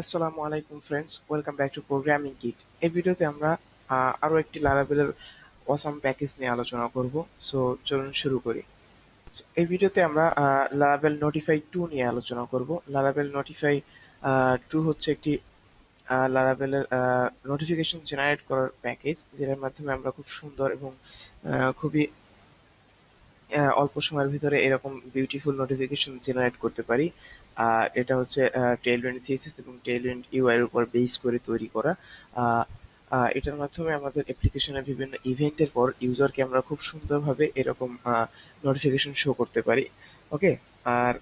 আসসালামু আলাইকুম friends, welcome back to programming kit. এই ভিডিওতে আমরা আরো একটি লারাভেলের অসাম প্যাকেজ নিয়ে আলোচনা করব। সো চলুন শুরু করি। এই ভিডিওতে আমরা লারাভেল নোটিফাই 2 নিয়ে আলোচনা করব। লারাভেল নোটিফাই 2 হচ্ছে একটি লারাভেলের নোটিফিকেশন জেনারেট করার প্যাকেজ, যেটার মাধ্যমে আমরা খুব সুন্দর এবং খুবই অল্প সময়ের ভিতরে এরকম বিউটিফুল নোটিফিকেশন জেনারেট করতে পারি। এটা হচ্ছে টেইলউইন্ড সিএসএস এবং টেইলউইন্ড ইউআই এর উপর বেস করে তৈরি করা। আহ, এটার মাধ্যমে আমাদের অ্যাপ্লিকেশনের বিভিন্ন ইভেন্টের পর ইউজারকে আমরা খুব সুন্দরভাবে এরকম নোটিফিকেশন শো করতে পারি। ওকে। আর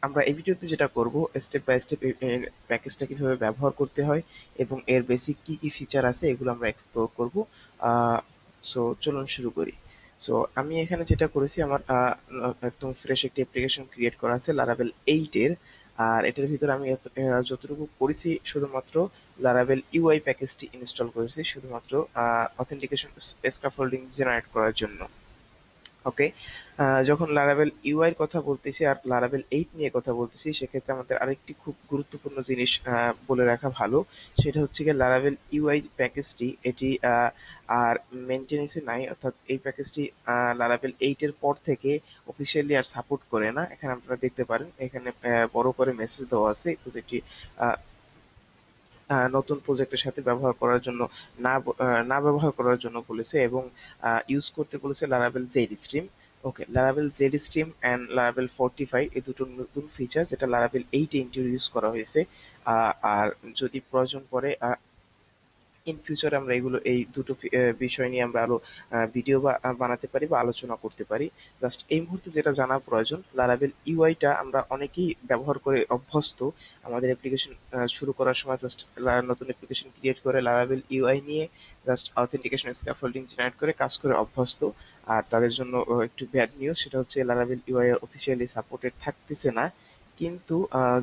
আমরা এই ভিডিওতে যেটা করব, স্টেপ বাই স্টেপ প্যাকেজটা কিভাবে ব্যবহার করতে হয় এবং এর বেসিক কি কি ফিচার আছে এগুলো আমরা এক্সপ্লোর করব। সো চলুন শুরু করি। সো আমি এখানে যেটা করেছি, আমার একদম ফ্রেশ একটি অ্যাপ্লিকেশন ক্রিয়েট করা আছে লারাভেল 8 এর। আর এটার ভিতরে আমি যতটুকু করেছি শুধুমাত্র লারাভেল ইউআই প্যাকেজটি ইনস্টল করেছি শুধুমাত্র অথেন্টিকেশন স্ক্যাফোল্ডিং জেনারেট করার জন্য। ওকে। যখন লারাভেল ইউআই এর কথা বলতেছি আর লারাভেল 8 নিয়ে কথা বলতেছি, সেক্ষেত্রে আমাদের আরেকটি খুব গুরুত্বপূর্ণ জিনিস বলে রাখা ভালো। সেটা হচ্ছে গিয়ে লারাভেল ইউআই প্যাকেজটি এটি আর মেনটেনেন্সে নাই, অর্থাৎ এই প্যাকেজটি লারাভেল 8 এর পর থেকে অফিসিয়ালি আর সাপোর্ট করে না। এখানে আপনারা দেখতে পারেন, এখানে বড় করে মেসেজ দেওয়া আছে প্রজেক্টটি নতুন প্রজেক্টের সাথে ব্যবহার করার জন্য না ব্যবহার করার জন্য বলেছে, এবং ইউজ করতে বলেছে Laravel Z stream. Okay, Laravel Z stream and Laravel 45 এই দুটো নতুন ফিচার যেটা লারাভেল 8 এ ইন্ট্রোডিউস করা হয়েছে। আর যদি প্রয়োজন পড়ে ইন ফিউচার আমরা এগুলো এই দুটো বিষয় নিয়ে আমরা আরো ভিডিও বানাতে পারি বা আলোচনা করতে পারি। জাস্ট এই মুহূর্তে যেটা জানা প্রয়োজন, লারাভেল ইউআইটা আমরা অনেকেই ব্যবহার করে অভ্যস্ত। আমাদের অ্যাপ্লিকেশন শুরু করার সময় জাস্ট নতুন অ্যাপ্লিকেশন ক্রিয়েট করে লারাভেল ইউআই নিয়ে জাস্ট অথেন্টিকেশন স্ক্যাফোল্ডিং জেনারেট করে কাজ করে অভ্যস্ত। আর তাদের জন্য একটু ব্যাড নিউজ, সেটা হচ্ছে লারাভেল ইউআই অফিসিয়ালি সাপোর্টেড থাকতেছে না। কিন্তু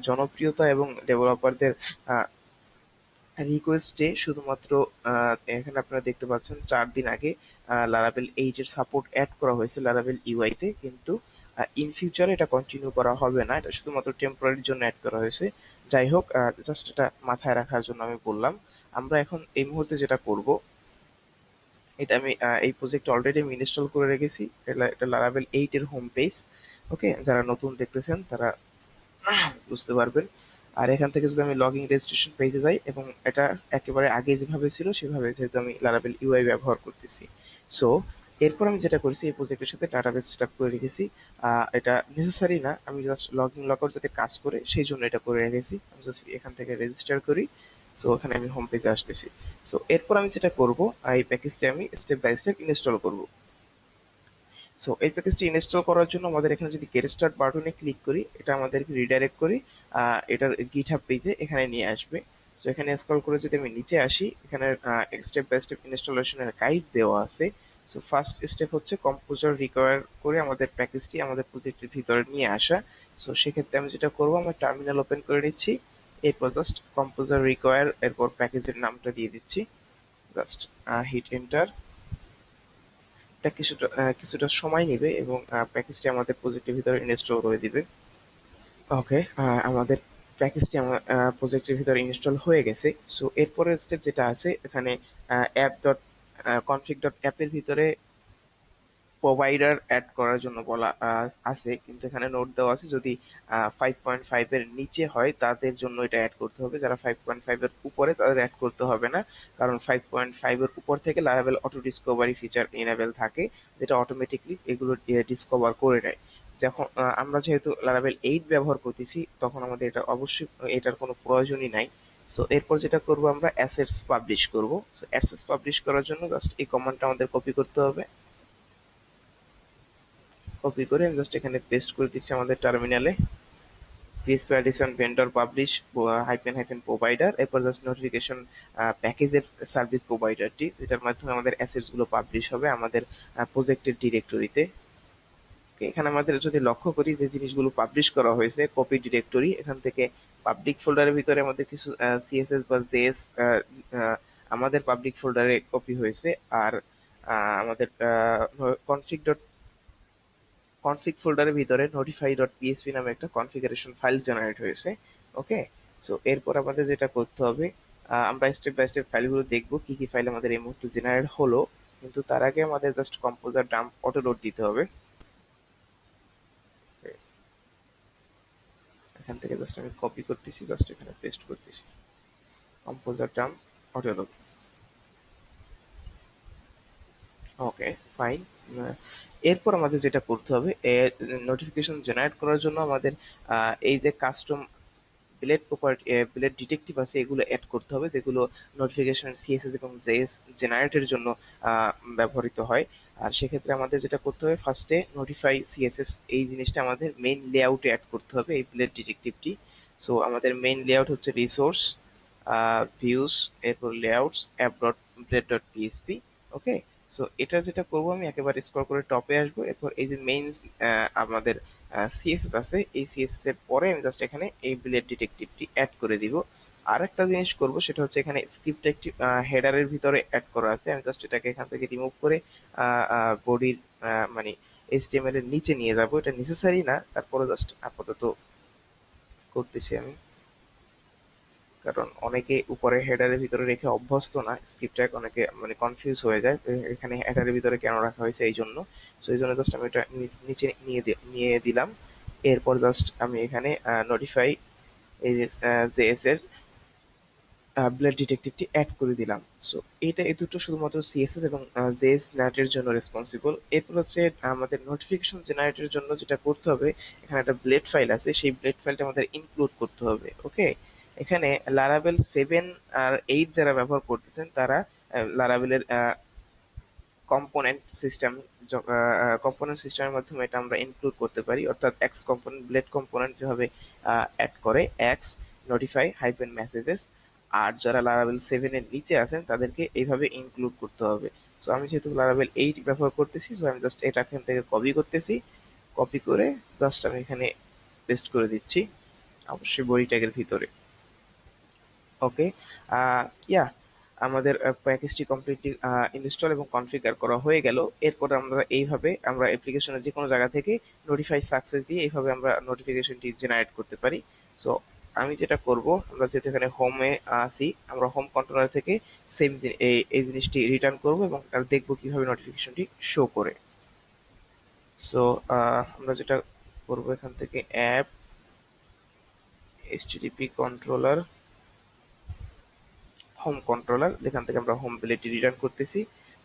জনপ্রিয়তা এবং ডেভেলপারদের রিকোয়েস্টে শুধুমাত্র এখানে আপনারা দেখতে পাচ্ছেন 4 দিন আগে লারাভেল 8 এর সাপোর্ট অ্যাড করা হয়েছে লারাভেল ইউআই তে, কিন্তু ইন ফিউচারে এটা কন্টিনিউ করা হবে না, এটা শুধুমাত্র টেম্পোরারির জন্য অ্যাড করা হয়েছে। যাই হোক, জাস্ট এটা মাথায় রাখার জন্য আমি বললাম। আমরা এখন এই মুহূর্তে যেটা করব, এটা আমি এই প্রজেক্ট অলরেডি আমি ইনস্টল করে রেখেছি। এটা লারাভেল 8 এর হোম পেজ। ওকে, যারা নতুন দেখতেছেন তারা বুঝতে পারবেন। আর এখান থেকে যদি আমি লগইন রেজিস্ট্রেশন পেজে যাই, এবং এটা একেবারে আগে যেভাবে ছিল সেভাবে, যেহেতু আমি লারাভেল ইউআই ব্যবহার করতেছি। সো এরপর আমি যেটা করেছি, এই প্রজেক্টের সাথে ডাটাবেস সেট আপ করে রেখেছি। এটা নেসেসারি না, আমি জাস্ট লগইন লগআউট যাতে কাজ করে সেই জন্য এটা করে রেখেছি। আমি জাস্ট এখান থেকে রেজিস্টার করি। সো এখানে আমি হোম পেজে আসতেছি। সো এরপর আমি যেটা করব, এই প্যাকেজটা আমি স্টেপ বাই স্টেপ ইনস্টল করব। সো এই প্যাকেজটি ইনস্টল করার জন্য আমাদের এখানে যদি গেট স্টার্ট বাটনে ক্লিক করি, এটা আমাদেরকে রিডাইরেক্ট করি এটার গিটহাব পেজে, এখানে নিয়ে আসবে। সো এখানে স্ক্রল করে যদি আমি নিচে আসি, এখানে স্টেপ বাই স্টেপ ইনস্টলেশনের গাইড দেওয়া আছে। সো ফার্স্ট স্টেপ হচ্ছে কম্পোজার রিকোয়ার করে আমাদের প্যাকেজটি আমাদের প্রজেক্টের ভিতরে নিয়ে আসা। সো সেক্ষেত্রে আমি যেটা করবো, আমি টার্মিনাল ওপেন করে নিচ্ছি। এরপর জাস্ট কম্পোজার রিকোয়ার, এরপর প্যাকেজের নামটা দিয়ে দিচ্ছি। Just hit enter. এটা কিছুটা সময় নেবে এবং প্যাকেজটি আমাদের প্রজেক্টের ভিতরে ইনস্টল করে দিবে। ওকে, আমাদের প্যাকেজটি আমার প্রজেক্টের ভিতরে ইনস্টল হয়ে গেছে। সো এরপরের স্টেপ যেটা আছে, এখানে অ্যাপ ডট কনফিগ ডট অ্যাপের ভিতরে প্রোভাইডার অ্যাড করার জন্য বলা আছে, কিন্তু এখানে নোট দেওয়া আছে যদি 5.5 এর নিচে হয় তাদের জন্য এটা অ্যাড করতে হবে। যারা 5.5 এর উপরে তাদের অ্যাড করতে হবে না, কারণ 5.5 এর উপর থেকে Laravel auto Discovery feature enable থাকে, যেটা অটোমেটিকলি এগুলো ডিসকভার করে নেয়। যখন আমরা যেহেতু লারাভেল 8 ব্যবহার করতেছি, তখন আমাদের এটা অবশ্যই এটার কোনো প্রয়োজনই নাই। সো এরপর যেটা করব, আমরা অ্যাসেটস পাবলিশ করব। সো অ্যাসেটস পাবলিশ করার জন্য জাস্ট এই কমান্ডটা আমাদের কপি করতে হবে। কপি করে আমি জাস্ট এখানে পেস্ট করে দিচ্ছি আমাদের টার্মিনালে। PSP addition vendor publish hyphen hyphen provider, এরপর জাস্ট নোটিফিকেশন প্যাকেজের সার্ভিস প্রোভাইডারটি, যেটার মাধ্যমে আমাদের অ্যাসেটস গুলো পাবলিশ হবে আমাদের প্রজেক্টের ডিরেক্টরিতে। এখানে আমাদের যদি লক্ষ্য করি যে জিনিসগুলো পাবলিশ করা হয়েছে, কপি ডিরেক্টরি, এখান থেকে পাবলিক ফোল্ডারের ভিতরে আমাদের কিছু সিএসএস বা জেএস আমাদের পাবলিক ফোল্ডারে কপি হয়েছে। আর আমাদের কনফিগ কনফিগ ফোল্ডারের ভিতরে নোটিফাই ডট পিএসপি নামে একটা কনফিগারেশন ফাইল জেনারেট হয়েছে। ওকে। সো এরপর আমাদের যেটা করতে হবে, আমরা স্টেপ বাই স্টেপ ফাইলগুলো দেখবো কি কি ফাইল আমাদের এই মুহূর্তে জেনারেট হলো, কিন্তু তার আগে আমাদের just composer dump auto load দিতে হবে। এখান থেকে জাস্ট আমি কপি করতেছি, জাস্ট এখানে পেস্ট করতেছি, কম্পোজার ডাম্প অটো লোড। ওকে, ফাইন। এরপর আমাদের যেটা করতে হবে, নোটিফিকেশন জেনারেট করার জন্য আমাদের এই যে কাস্টম বিলেট প্রপার্টি, বিলেট ডিটেকটিভ আছে, এগুলো অ্যাড করতে হবে, যেগুলো নোটিফিকেশন সিএসএস এবং জেএস জেনারেটের জন্য ব্যবহৃত হয়। আর সেক্ষেত্রে আমাদের যেটা করতে হবে, ফার্স্টে নোটিফাই সিএসএস এই জিনিসটা আমাদের মেইন লেআউটে অ্যাড করতে হবে, এই বিলেট ডিটেকটিভটি। সো আমাদের মেইন লেআউট হচ্ছে রিসোর্স, ভিউস, এরপর লেআউটস, অ্যাপ ডট বিলেট ডট পিএসপি। ওকে, সো এটা যেটা করবো, আমি একেবারে স্ক্রল করে টপে আসবো, এরপর এই যে মেইন আমাদের সিএসএস আছে, এই সিএসএস এর পরে আমি জাস্ট এখানে এই বিলেট ডিটেকটিভটি অ্যাড করে দিব। আর একটা জিনিস করব, সেটা হচ্ছে এখানে স্ক্রিপ্ট একটি হেডারের ভিতরে অ্যাড করা আছে, আমি জাস্ট এটাকে এখান থেকে রিমুভ করে বডির মানে এইচটিএমএল এর নিচে নিয়ে যাব। এটা নেসেসারি না, তারপরে জাস্ট আপাতত করতেছি আমি, কারণ অনেকে উপরে হেডারের ভিতরে রেখে অভ্যস্ত না, স্ক্রিপ্ট ট্যাগ অনেকে মানে কনফিউজ হয়ে যায় এখানে হেডারের ভিতরে কেন রাখা হয়েছে এই জন্য। সো এই জন্য জাস্ট আমি এটা নিচে নিয়ে দিলাম। এরপর জাস্ট আমি এখানে নোটিফাই এই জেএস এর ব্লাড ডিটেকটিভটি অ্যাড করে দিলাম। সো এটা এই দুটো শুধুমাত্র সিএসএস এবং জেএস ন্যাটের জন্য রেসপন্সিবল। এরপর হচ্ছে আমাদের নোটিফিকেশন জেনারেটের জন্য যেটা করতে হবে, এখানে একটা ব্লেড ফাইল আছে, সেই ব্লেড ফাইলটা আমাদের ইনক্লুড করতে হবে। ওকে, এখানে লারাবেল 7 আর 8 যারা ব্যবহার করতেছেন তারা লারাবেলের কম্পোনেন্ট সিস্টেম কম্পোনেন্ট সিস্টেমের মাধ্যমে এটা আমরা ইনক্লুড করতে পারি, অর্থাৎ এক্স কম্পোনেন্ট ব্লেড কম্পোনেন্ট যেভাবে অ্যাড করে এক্স নোটিফাই হাইফেন মেসেজেস, আর যারা লারাবেল 7 এর নিচে আছেন তাদেরকে এইভাবে ইনক্লুড করতে হবে। সো আমি যেহেতু লারাবেল 8 ব্যবহার করতেছি, সো আমি জাস্ট এটা এখান থেকে কপি করতেছি, কপি করে জাস্ট আমি এখানে পেস্ট করে দিচ্ছি, অবশ্যই বডি ট্যাগের ভিতরে। ওকে, ইয়া, আমাদের প্যাকেজটি কমপ্লিটলি ইনস্টল এবং কনফিগার করা হয়ে গেল। এরপর আমরা এইভাবে আমরা অ্যাপ্লিকেশনের যে কোনো জায়গা থেকে নোটিফাই সাকসেস দিয়ে এইভাবে আমরা নোটিফিকেশনটি জেনারেট করতে পারি। সো আমি যেটা করব, আমরা যেহেতু এখানে হোমে আসি, আমরা হোম কন্ট্রোলার থেকে সেম এই জিনিসটি রিটার্ন করব এবং আর দেখবো কিভাবে নোটিফিকেশনটি শো করে। সো আমরা যেটা করব, এখান থেকে app HTTP controller home controller, যেখান থেকে আমরা হোম প্লেটটি রিটার্ন করতেছি।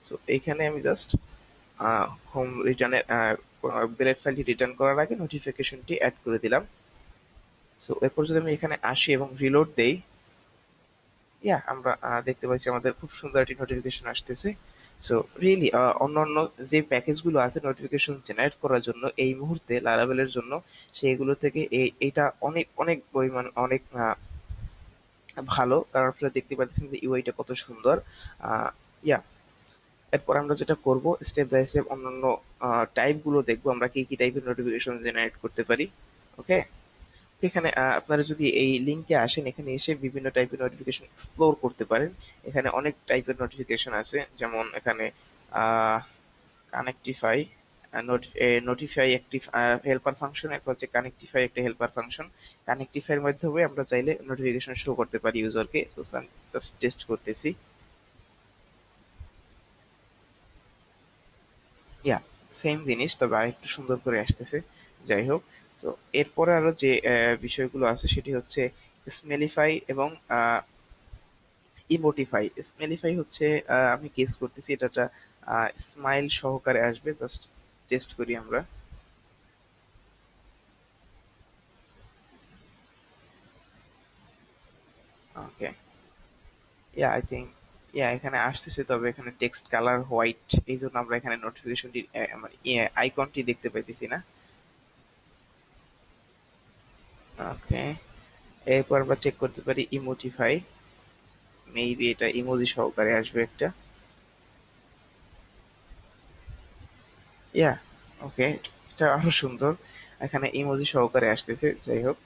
সো এইখানে আমি জাস্ট হোম রিটার্নের বিলেট ফাইলটি রিটার্ন করার আগে নোটিফিকেশনটি অ্যাড করে দিলাম। সো এরপর যদি আমি এখানে আসি এবং রিলোড দেই, ইয়া, আমরা দেখতে পাচ্ছি আমাদের খুব সুন্দর একটি নোটিফিকেশন আসতেছে। সো রিয়েলি অন্যান্য যে প্যাকেজগুলো আছে নোটিফিকেশন জেনারেট করার জন্য এই মুহূর্তে লারাভেলের জন্য, সেইগুলো থেকে এইটা অনেক অনেক পরিমাণ অনেক ভালো, কারণ আপনারা দেখতে পাচ্ছেন যে ইউআইটা কত সুন্দর। ইয়া, এরপর আমরা যেটা করব, স্টেপ বাই স্টেপ অন্যান্য টাইপ গুলো দেখবো, আমরা কি কি টাইপের নোটিফিকেশন জেনারেট করতে পারি। ওকে, এখানে আপনারা যদি এই লিঙ্কে আসেন, এখানে এসে বিভিন্ন টাইপের নোটিফিকেশন এক্সপ্লোর করতে পারেন। এখানে অনেক টাইপের নোটিফিকেশন আছে, যেমন এখানে কানেক্টিফাই, নোটিফাই একটি হেল্পার ফাংশন, এরপর হচ্ছে কানেক্টিফাই একটা হেল্পার ফাংশন। কানেক্টিফাইয়ের মাধ্যমে আমরা চাইলে নোটিফিকেশন শো করতে পারি ইউজারকে। জাস্ট টেস্ট করতেছি, ইয়া, সেম জিনিস, তবে আরেকটু সুন্দর করে আসতেছে। যাই হোক, তো এরপরে আরো যে বিষয়গুলো আছে সেটি হচ্ছে স্মেলিফাই এবং ইমোটিফাই। স্মেলিফাই হচ্ছে আমি গেস করতেছি এটা একটা স্মাইল সহকারে আসবে, জাস্ট টেস্ট করি আমরা। ওকে, ইয়া, আই থিঙ্ক, ইয়া, এখানে আসতেছে, তবে এখানে টেক্সট কালার হোয়াইট, এই জন্য আমরা এখানে নোটিফিকেশনটি মানে আইকনটি দেখতে পাইতেছি না। ওকে, এরপর আমরা চেক করতে পারি ইমোটিফাই, মেবি এটা ইমোজি সহকারে আসবে একটা। ইয়া, ওকে, এটা আরো সুন্দর, এখানে ইমোজি সহকারে আসতেছে। যাই হোক,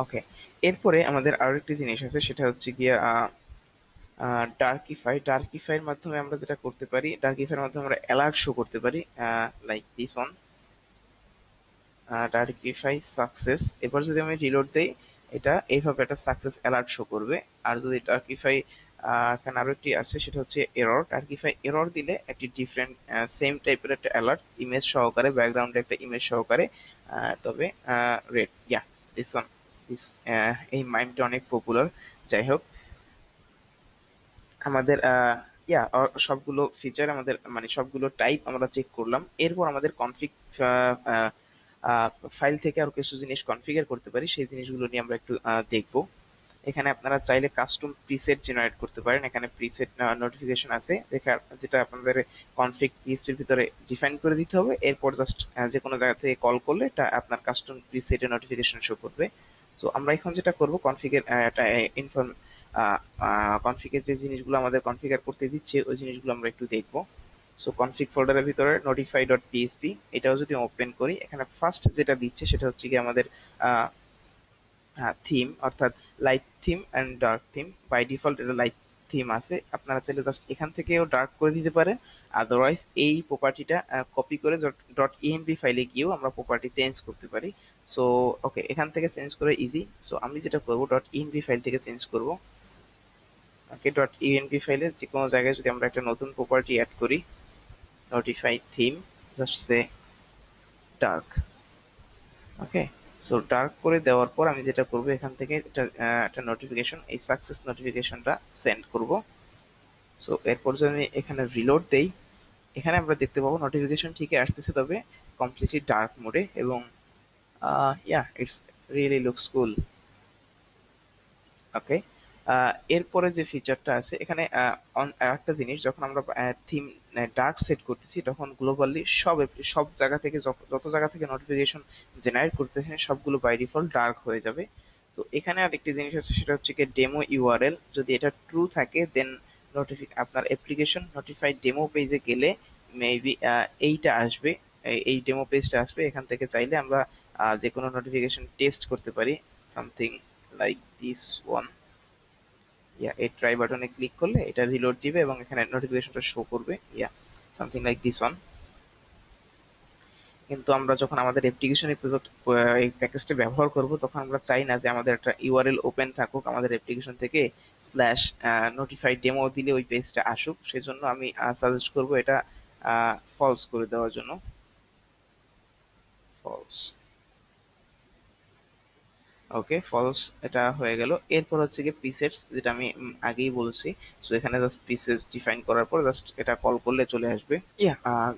ওকে, এরপরে আমাদের আরো একটি জিনিস আছে, সেটা হচ্ছে গিয়া ডার্কিফাই। ডার্কিফাইয়ের মাধ্যমে আমরা যেটা করতে পারি, ডার্কিফাইয়ের মাধ্যমে আমরা অ্যালার্ট শো করতে পারি, লাইক দিস ওয়ান, ডার্কিফাই সাকসেস। এবার যদি আমি রিলোড দেই, এটা এইভাবে একটা সাকসেস অ্যালার্ট শো করবে। আর যদি টার্কিফাই এখানে আরো একটি আছে, সেটা হচ্ছে এরর। টার্কিফাই এরর দিলে একটি ডিফারেন্ট সেম টাইপের একটা অ্যালার্ট ইমেজ সহকারে, ব্যাকগ্রাউন্ডে একটা ইমেজ সহকারে, তবে red, yeah, this one, this, এই মাইমটা অনেক পপুলার। যাই হোক, আমাদের সবগুলো ফিচার আমাদের, মানে সবগুলো টাইপ আমরা চেক করলাম। এরপর আমাদের কনফিগ ফাইল থেকে আর কিছু জিনিস কনফিগার করতে পারি, সেই জিনিসগুলো নিয়ে আমরা একটু দেখবো। এখানে আপনারা চাইলে কাস্টম প্রিসেট জেনারেট করতে পারেন। এখানে প্রিসেট নোটিফিকেশন আছে, যেটা আপনাদের কনফিগ পিএসপির ভিতরে ডিফাইন করে দিতে হবে। এরপর জাস্ট যে কোনো জায়গা থেকে কল করলে এটা আপনার কাস্টম প্রিসেটের নোটিফিকেশন শো করবে। সো আমরা এখন যেটা করব, কনফিগের একটা ইনফর্ম কনফিগের যে জিনিসগুলো আমাদের কনফিগার করতে দিচ্ছে ওই জিনিসগুলো আমরা একটু দেখবো। সো কনফিগ ফোল্ডারের ভিতরে নোটিফাই ডট পিএসপি, এটাও যদি ওপেন করি, এখানে ফার্স্ট যেটা দিচ্ছে সেটা হচ্ছে কি আমাদের থিম, অর্থাৎ light theme and dark theme. By default এটা লাইট থিম আছে, আপনারা চাইলে জাস্ট এখান থেকেও ডার্ক করে দিতে পারেন। আদারওয়াইজ এই প্রপার্টিটা কপি করে ডট ইএমপি ফাইলে গিয়েও আমরা প্রপার্টি চেঞ্জ করতে পারি। সো ওকে, এখান থেকে চেঞ্জ করে ইজি। সো আমি যেটা করবো, ডট ইএনপি ফাইল থেকে চেঞ্জ করব। ওকে, ডট ইএনপি ফাইলে যে কোনো জায়গায় যদি আমরা একটা নতুন প্রপার্টি অ্যাড করি, নোটিফাই থিম, জাস্ট সে ডার্ক। ওকে, সো ডার্ক করে দেওয়ার পর আমি যেটা করব, এখান থেকে একটা নোটিফিকেশন, এই সাকসেস নোটিফিকেশনটা সেন্ড করব। সো এরপর যদি আমি এখানে রিলোড দেই, এখানে আমরা দেখতে পাবো নোটিফিকেশন ঠিকই আসতেছে, তবে কমপ্লিটলি ডার্ক মোডে। এবং ইটস রিয়েলি লুকস কুল। ওকে, এরপরে যে ফিচারটা আছে এখানে, আরেকটা জিনিস, যখন আমরা থিম ডার্ক সেট করতেছি তখন গ্লোবালি সব জায়গা থেকে, যত জায়গা থেকে নোটিফিকেশন জেনারেট করতেছেন সবগুলো বাই ডিফল্ট ডার্ক হয়ে যাবে। তো এখানে আরেকটি জিনিস আছে, সেটা হচ্ছে কি ডেমো ইউআরএল। যদি এটা ট্রু থাকে দেন আপনার অ্যাপ্লিকেশন নোটিফাইড ডেমো পেজে গেলে মেবি এইটা আসবে, এই ডেমো পেজটা আসবে। এখান থেকে চাইলে আমরা যে কোনো নোটিফিকেশন টেস্ট করতে পারি, সামথিং লাইক দিস ওয়ান। এই ট্রাই বাটনে ক্লিক করলে এটা রিলোড দিবে এবং এখানে নোটিফিকেশনটা শো করবে, সামথিং লাইক দিস ওয়ান। কিন্তু আমরা যখন আমাদের অ্যাপ্লিকেশনে এই প্যাকেজটা ব্যবহার করব, তখন আমরা চাই না যে আমাদের একটা ইউআরএল ওপেন থাকুক আমাদের অ্যাপ্লিকেশন থেকে, স্ল্যাশ নোটিফাইড ডেমো দিলে ওই পেজটা আসুক। সেজন্য আমি সাজেস্ট করব এটা ফলস করে দেওয়ার জন্য, ফলস। ওকে, ফলস এটা হয়ে গেল। এরপর হচ্ছে গিয়ে প্রিসেটস, যেটা আমি আগেই বলছি। সো এখানে জাস্ট প্রিসেটস ডিফাইন করার পর জাস্ট এটা কল করলে চলে আসবে।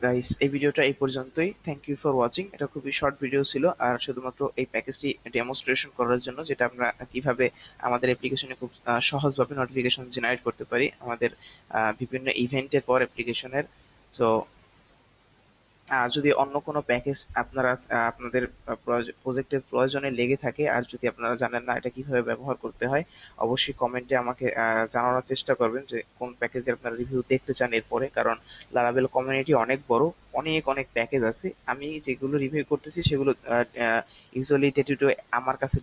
গাইস, এই ভিডিওটা এই পর্যন্তই। Thank you for watching. এটা খুবই শর্ট ভিডিও ছিল, আর শুধুমাত্র এই প্যাকেজটি ডেমনস্ট্রেশন করার জন্য, যেটা আমরা কিভাবে আমাদের অ্যাপ্লিকেশনে খুব সহজভাবে নোটিফিকেশন জেনারেট করতে পারি আমাদের বিভিন্ন ইভেন্টের পর অ্যাপ্লিকেশনের। সো যদি অন্য কোনো প্যাকেজ আপনারা আপনাদের প্রজেক্টের প্রয়োজনে লেগে থাকে, আর যদি আপনারা জানেন না এটা কিভাবে ব্যবহার করতে হয়, অবশ্যই কমেন্টে আমাকে জানানোর চেষ্টা করবেন যে কোন প্যাকেজের আপনারা রিভিউ দেখতে চান এরপরে। কারণ লারাভেল কমিউনিটি অনেক বড়, অনেক অনেক প্যাকেজ আছে। আমি যেগুলো রিভিউ করতেছি সেগুলো ইউজুয়ালি ডে আমার কাছে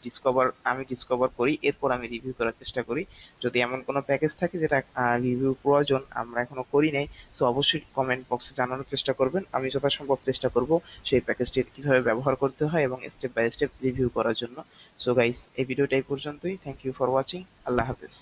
আমি ডিসকভার করি, এরপর আমি রিভিউ করার চেষ্টা করি। যদি এমন কোনো প্যাকেজ থাকে যেটা রিভিউ প্রয়োজন, আমরা এখনো করি নাই, সো অবশ্যই কমেন্ট বক্সে জানানোর চেষ্টা করবেন। আমি যথাসম্ভব চেষ্টা করব সেই প্যাকেজটি কিভাবে ব্যবহার করতে হয় এবং স্টেপ বাই স্টেপ রিভিউ করার জন্য। সো গাইস, এই ভিডিওটা এই পর্যন্তই। Thank you for watching. আল্লাহ হাফেজ।